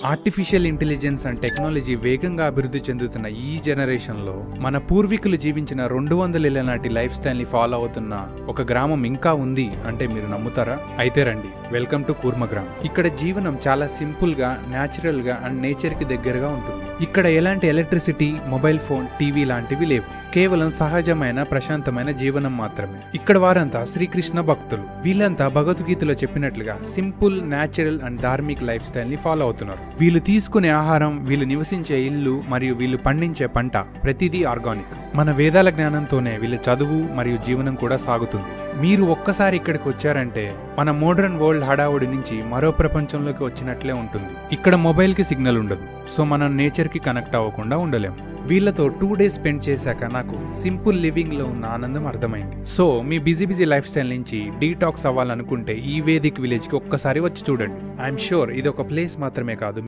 Artificial intelligence and technology వేగంగా అభివృద్ధి చెందుతున్న ఈ జనరేషన్లో మన పూర్వీకులు జీవించిన 200 ఏళ్ల నాటి లైఫ్ స్టైల్ని ఫాలో అవుతున్న ఒక గ్రామం ఇంకా ఉంది అంటే మీరు నమ్ముతారా? అయితే రండి, వెల్కమ్ టు కూర్మగ్రామ్. ఇక్కడ జీవనం చాలా సింపుల్గా, న్యాచురల్గా అండ్ నేచర్కి దగ్గరగా ఉంటుంది. ఇక్కడ ఎలాంటి ఎలక్ట్రిసిటీ, మొబైల్ ఫోన్, టీవీ లాంటివి లేవు. కేవలం సహజమైన ప్రశాంతమైన జీవనం మాత్రమే. ఇక్కడ వారంతా శ్రీకృష్ణ భక్తులు. వీళ్ళంతా భగవద్గీతలో చెప్పినట్లుగా simple, natural and Dharmik life style ని ఫాలో అవుతున్నారు. వీళ్ళు తీసుకునే ఆహారం, వీళ్ళు నివసించే ఇల్లు మరియు వీళ్ళు పండించే పంట ప్రతిదీ ఆర్గానిక్. మన వేదాల జ్ఞానంతోనే వీళ్ళ చదువు మరియు జీవనం కూడా సాగుతుంది. మీరు ఒక్కసారి ఇక్కడికి వచ్చారంటే మన మోడర్న్ వరల్డ్ హడావుడి నుంచి మరో ప్రపంచంలోకి వచ్చినట్లే ఉంటుంది. ఇక్కడ మొబైల్ కి సిగ్నల్ ఉండదు, సో మనం నేచర్ కి కనెక్ట్ అవ్వకుండా ఉండలేము. వీళ్ళతో 2 days స్పెండ్ చేశాక నాకు సింపుల్ లివింగ్ లో ఉన్న ఆనందం అర్థమైంది. సో మీ బిజీ లైఫ్ స్టైల్ నుంచి డీటాక్స్ అవ్వాలనుకుంటే ఈ వేదిక్ విలేజ్ కి ఒక్కసారి వచ్చి చూడండి. ఐఎమ్ షూర్ ఇది ఒక ప్లేస్ మాత్రమే కాదు,